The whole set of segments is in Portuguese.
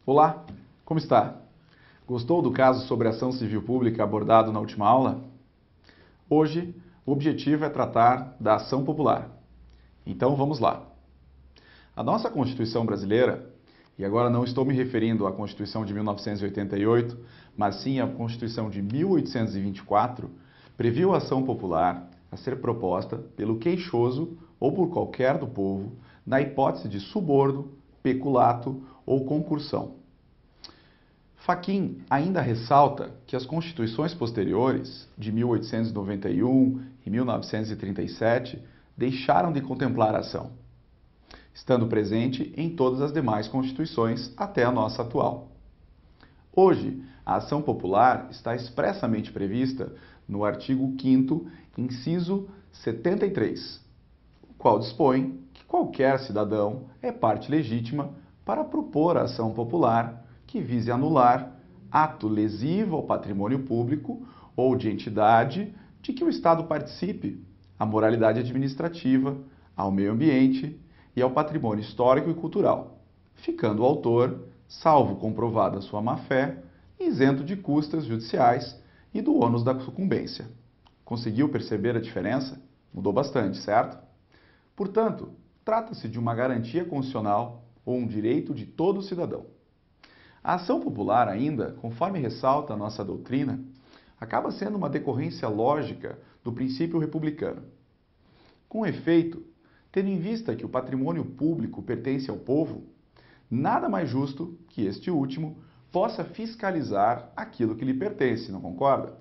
Olá, como está? Gostou do caso sobre ação civil pública abordado na última aula? Hoje, o objetivo é tratar da ação popular. Então vamos lá. A nossa Constituição brasileira, e agora não estou me referindo à Constituição de 1988, mas sim à Constituição de 1824, previu a ação popular a ser proposta pelo queixoso ou por qualquer do povo, na hipótese de suborno, peculato ou concursão. Fachin ainda ressalta que as constituições posteriores, de 1891 e 1937, deixaram de contemplar a ação, estando presente em todas as demais constituições até a nossa atual. Hoje, a ação popular está expressamente prevista no artigo 5º, inciso 73, o qual dispõe que qualquer cidadão é parte legítima para propor a ação popular que vise anular ato lesivo ao patrimônio público ou de entidade de que o Estado participe, à moralidade administrativa, ao meio ambiente e ao patrimônio histórico e cultural, ficando o autor, salvo comprovada sua má-fé, isento de custas judiciais e do ônus da sucumbência. Conseguiu perceber a diferença? Mudou bastante, certo? Portanto, trata-se de uma garantia constitucional ou um direito de todo cidadão. A ação popular ainda, conforme ressalta a nossa doutrina, acaba sendo uma decorrência lógica do princípio republicano. Com efeito, tendo em vista que o patrimônio público pertence ao povo, nada mais justo que este último possa fiscalizar aquilo que lhe pertence, não concorda?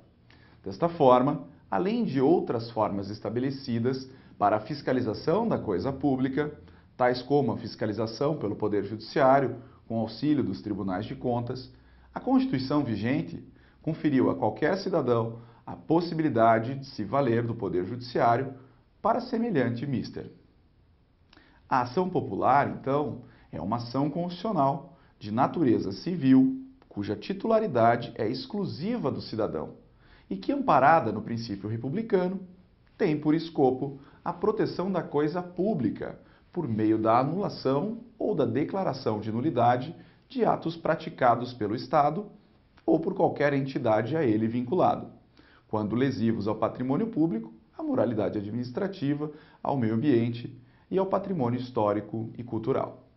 Desta forma, além de outras formas estabelecidas para a fiscalização da coisa pública, tais como a fiscalização pelo Poder Judiciário, com auxílio dos tribunais de contas, a Constituição vigente conferiu a qualquer cidadão a possibilidade de se valer do Poder Judiciário para semelhante mister. A ação popular, então, é uma ação constitucional de natureza civil, cuja titularidade é exclusiva do cidadão e que, amparada no princípio republicano, tem por escopo a proteção da coisa pública por meio da anulação ou da declaração de nulidade de atos praticados pelo Estado ou por qualquer entidade a ele vinculado, quando lesivos ao patrimônio público, à moralidade administrativa, ao meio ambiente e ao patrimônio histórico e cultural.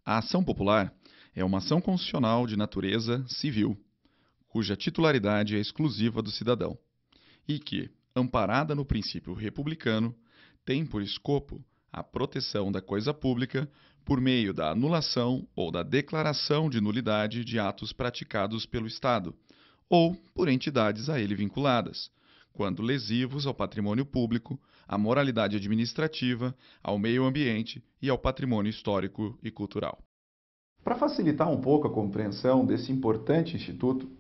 A ação popular é uma ação constitucional de natureza civil, cuja titularidade é exclusiva do cidadão, e que, amparada no princípio republicano, tem por escopo a proteção da coisa pública por meio da anulação ou da declaração de nulidade de atos praticados pelo Estado ou por entidades a ele vinculadas, quando lesivos ao patrimônio público, à moralidade administrativa, ao meio ambiente e ao patrimônio histórico e cultural. Para facilitar um pouco a compreensão desse importante instituto,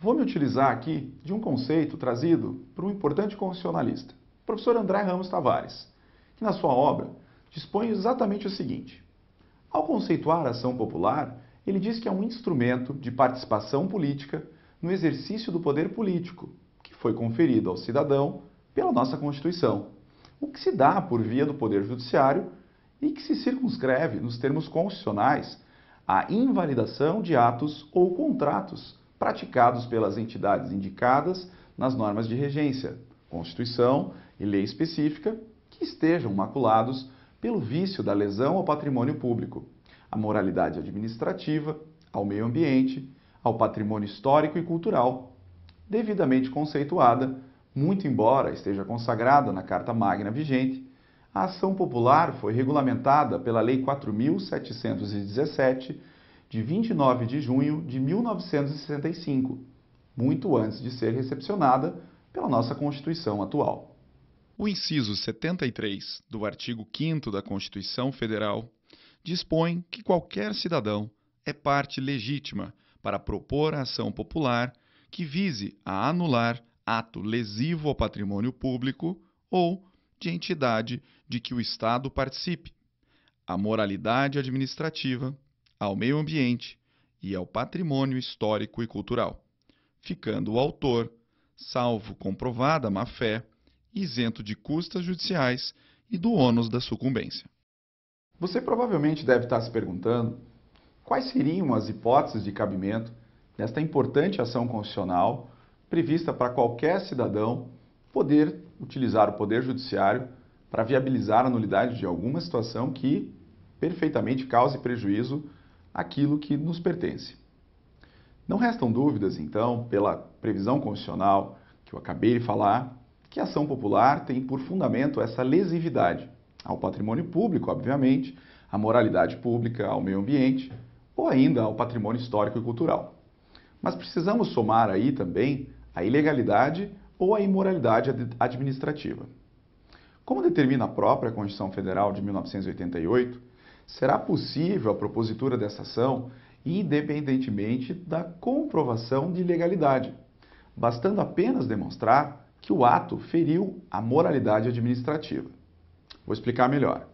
vou me utilizar aqui de um conceito trazido por um importante constitucionalista, o professor André Ramos Tavares, que na sua obra dispõe exatamente o seguinte: ao conceituar a ação popular, ele diz que é um instrumento de participação política no exercício do poder político, que foi conferido ao cidadão pela nossa Constituição, o que se dá por via do Poder Judiciário e que se circunscreve, nos termos constitucionais, à invalidação de atos ou contratos praticados pelas entidades indicadas nas normas de regência, Constituição e lei específica, que estejam maculados pelo vício da lesão ao patrimônio público, à moralidade administrativa, ao meio ambiente, ao patrimônio histórico e cultural, devidamente conceituada, muito embora esteja consagrada na Carta Magna vigente. A ação popular foi regulamentada pela Lei 4.717, de 29 de junho de 1965, muito antes de ser recepcionada pela nossa Constituição atual. O inciso 73 do artigo 5º da Constituição Federal dispõe que qualquer cidadão é parte legítima para propor a ação popular que vise a anular ato lesivo ao patrimônio público ou de entidade de que o Estado participe, à moralidade administrativa, ao meio ambiente e ao patrimônio histórico e cultural, ficando o autor, salvo comprovada má-fé, isento de custas judiciais e do ônus da sucumbência. Você provavelmente deve estar se perguntando quais seriam as hipóteses de cabimento desta importante ação constitucional prevista para qualquer cidadão poder utilizar o Poder Judiciário para viabilizar a nulidade de alguma situação que perfeitamente cause prejuízo àquilo que nos pertence. Não restam dúvidas, então, pela previsão constitucional que eu acabei de falar, que a ação popular tem por fundamento essa lesividade ao patrimônio público, obviamente, à moralidade pública, ao meio ambiente ou ainda ao patrimônio histórico e cultural. Mas precisamos somar aí também a ilegalidade ou a imoralidade administrativa. Como determina a própria Constituição Federal de 1988, será possível a propositura dessa ação independentemente da comprovação de ilegalidade, bastando apenas demonstrar que o ato feriu a moralidade administrativa. Vou explicar melhor.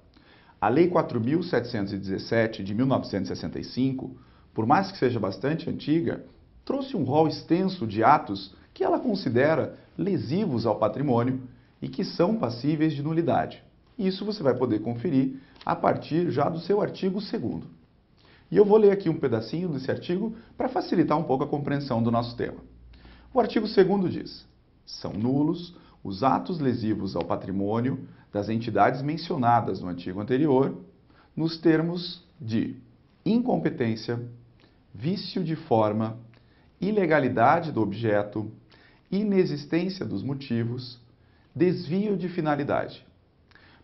A Lei 4.717 de 1965, por mais que seja bastante antiga, trouxe um rol extenso de atos que ela considera lesivos ao patrimônio e que são passíveis de nulidade. Isso você vai poder conferir a partir já do seu artigo 2º. E eu vou ler aqui um pedacinho desse artigo para facilitar um pouco a compreensão do nosso tema. O artigo 2º diz: são nulos os atos lesivos ao patrimônio das entidades mencionadas no artigo anterior, nos termos de incompetência, vício de forma, ilegalidade do objeto, inexistência dos motivos, desvio de finalidade.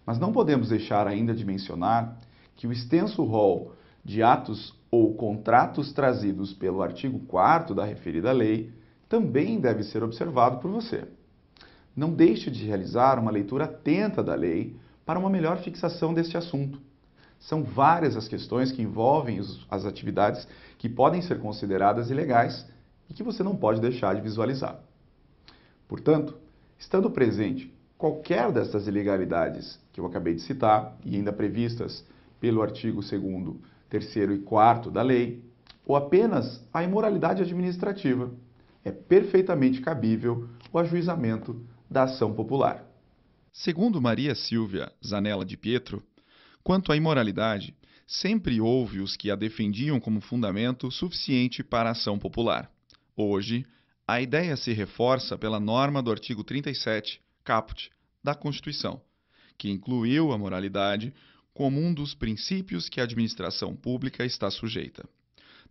Mas não podemos deixar ainda de mencionar que o extenso rol de atos ou contratos trazidos pelo artigo 4º da referida lei também deve ser observado por você. Não deixe de realizar uma leitura atenta da lei para uma melhor fixação deste assunto. São várias as questões que envolvem as atividades que podem ser consideradas ilegais e que você não pode deixar de visualizar. Portanto, estando presente qualquer dessas ilegalidades que eu acabei de citar e ainda previstas pelo artigo 2º, 3º e 4º da lei, ou apenas a imoralidade administrativa, é perfeitamente cabível o ajuizamento da ação popular. Segundo Maria Silvia Zanella de Pietro, quanto à imoralidade, sempre houve os que a defendiam como fundamento suficiente para a ação popular. Hoje, a ideia se reforça pela norma do artigo 37, caput, da Constituição, que incluiu a moralidade como um dos princípios que a administração pública está sujeita.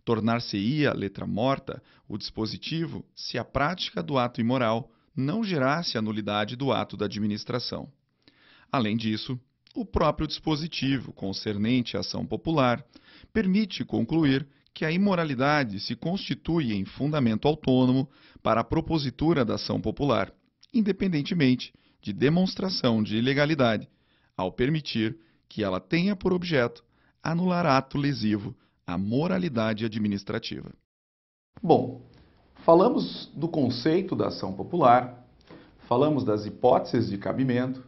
Tornar-se-ia letra morta o dispositivo se a prática do ato imoral não gerasse a nulidade do ato da administração. Além disso, o próprio dispositivo concernente à ação popular permite concluir que a imoralidade se constitui em fundamento autônomo para a propositura da ação popular, independentemente de demonstração de ilegalidade, ao permitir que ela tenha por objeto anular ato lesivo à moralidade administrativa. Bom, falamos do conceito da ação popular, falamos das hipóteses de cabimento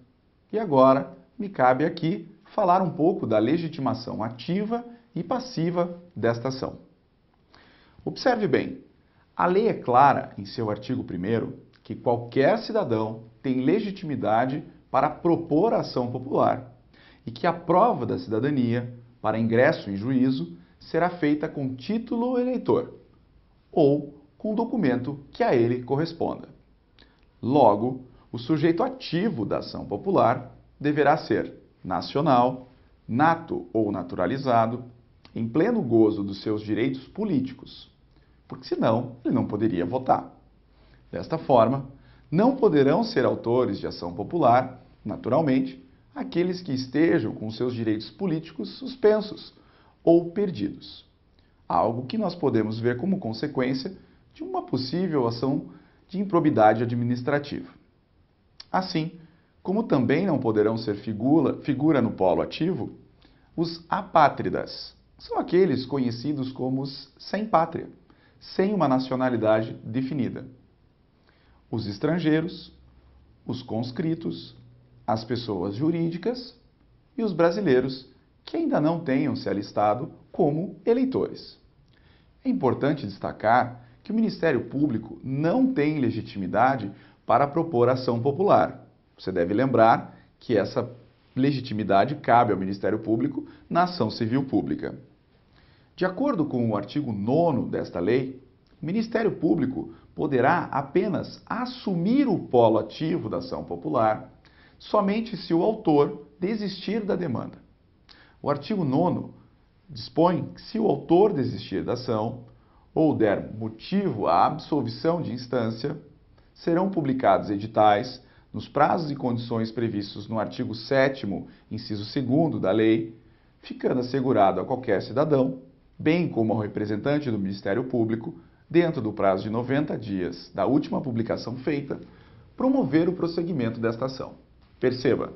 e agora me cabe aqui falar um pouco da legitimação ativa e passiva desta ação. Observe bem, a lei é clara em seu artigo 1º que qualquer cidadão tem legitimidade para propor a ação popular e que a prova da cidadania para ingresso em juízo será feita com título eleitor ou com documento que a ele corresponda. Logo, o sujeito ativo da ação popular deverá ser nacional, nato ou naturalizado, em pleno gozo dos seus direitos políticos, porque senão ele não poderia votar. Desta forma, não poderão ser autores de ação popular, naturalmente, aqueles que estejam com seus direitos políticos suspensos ou perdidos. Algo que nós podemos ver como consequência de uma possível ação de improbidade administrativa. Assim, como também não poderão ser figura no polo ativo, os apátridas são aqueles conhecidos como os sem pátria, sem uma nacionalidade definida. Os estrangeiros, os conscritos, as pessoas jurídicas e os brasileiros que ainda não tenham se alistado como eleitores. É importante destacar que o Ministério Público não tem legitimidade para propor ação popular. Você deve lembrar que essa legitimidade cabe ao Ministério Público na ação civil pública. De acordo com o artigo 9º desta lei, o Ministério Público poderá apenas assumir o polo ativo da ação popular somente se o autor desistir da demanda. O artigo 9º dispõe que, se o autor desistir da ação ou der motivo à absolvição de instância, serão publicados editais nos prazos e condições previstos no artigo 7º, inciso 2º da lei, ficando assegurado a qualquer cidadão, bem como ao representante do Ministério Público, dentro do prazo de 90 dias da última publicação feita, promover o prosseguimento desta ação. Perceba,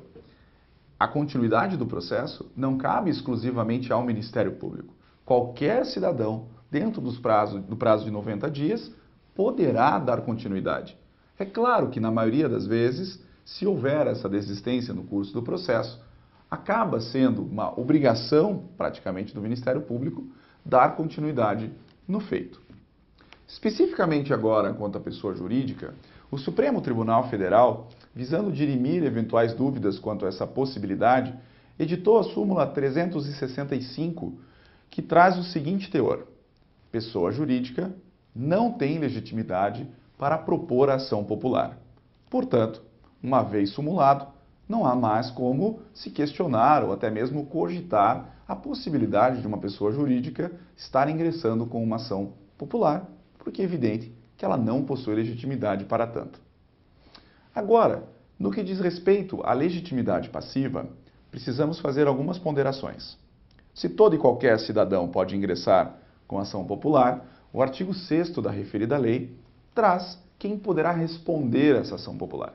a continuidade do processo não cabe exclusivamente ao Ministério Público. Qualquer cidadão, dentro do prazo de 90 dias, poderá dar continuidade. É claro que, na maioria das vezes, se houver essa desistência no curso do processo, acaba sendo uma obrigação, praticamente, do Ministério Público dar continuidade no feito. Especificamente agora, quanto à pessoa jurídica, o Supremo Tribunal Federal, visando dirimir eventuais dúvidas quanto a essa possibilidade, editou a súmula 365, que traz o seguinte teor: pessoa jurídica não tem legitimidade para propor a ação popular. Portanto, uma vez sumulado, não há mais como se questionar ou até mesmo cogitar a possibilidade de uma pessoa jurídica estar ingressando com uma ação popular, porque é evidente que ela não possui legitimidade para tanto. Agora, no que diz respeito à legitimidade passiva, precisamos fazer algumas ponderações. Se todo e qualquer cidadão pode ingressar com ação popular, o artigo 6º da referida lei traz quem poderá responder a essa ação popular.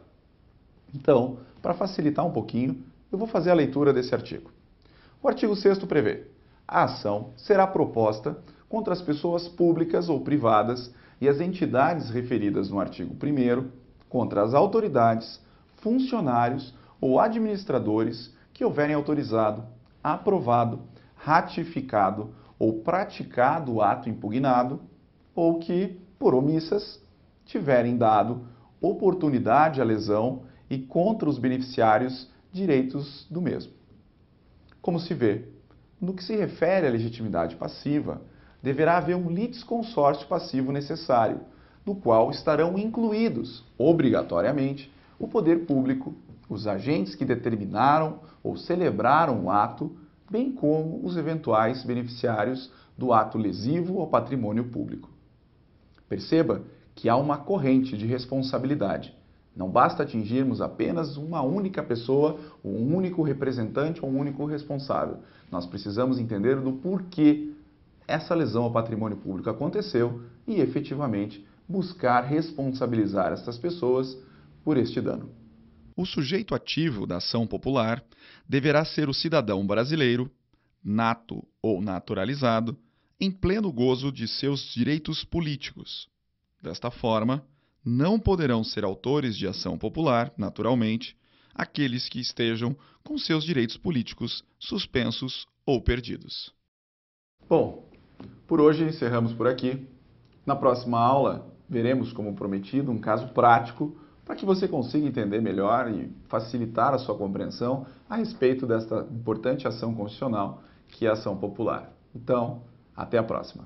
Então, para facilitar um pouquinho, eu vou fazer a leitura desse artigo. O artigo 6º prevê: a ação será proposta contra as pessoas públicas ou privadas e as entidades referidas no artigo 1º, contra as autoridades, funcionários ou administradores que houverem autorizado, aprovado, ratificado ou praticado o ato impugnado, ou que, por omissas, tiverem dado oportunidade à lesão e contra os beneficiários direitos do mesmo. Como se vê, no que se refere à legitimidade passiva, deverá haver um litisconsórcio passivo necessário, no qual estarão incluídos, obrigatoriamente, o poder público, os agentes que determinaram ou celebraram o ato, bem como os eventuais beneficiários do ato lesivo ao patrimônio público. Perceba que há uma corrente de responsabilidade. Não basta atingirmos apenas uma única pessoa, um único representante ou um único responsável. Nós precisamos entender do porquê essa lesão ao patrimônio público aconteceu e, efetivamente, buscar responsabilizar essas pessoas por este dano. O sujeito ativo da ação popular deverá ser o cidadão brasileiro, nato ou naturalizado, em pleno gozo de seus direitos políticos. Desta forma, não poderão ser autores de ação popular, naturalmente, aqueles que estejam com seus direitos políticos suspensos ou perdidos. Bom, por hoje encerramos por aqui. Na próxima aula, veremos, como prometido, um caso prático para que você consiga entender melhor e facilitar a sua compreensão a respeito desta importante ação constitucional que é a ação popular. Então, até a próxima.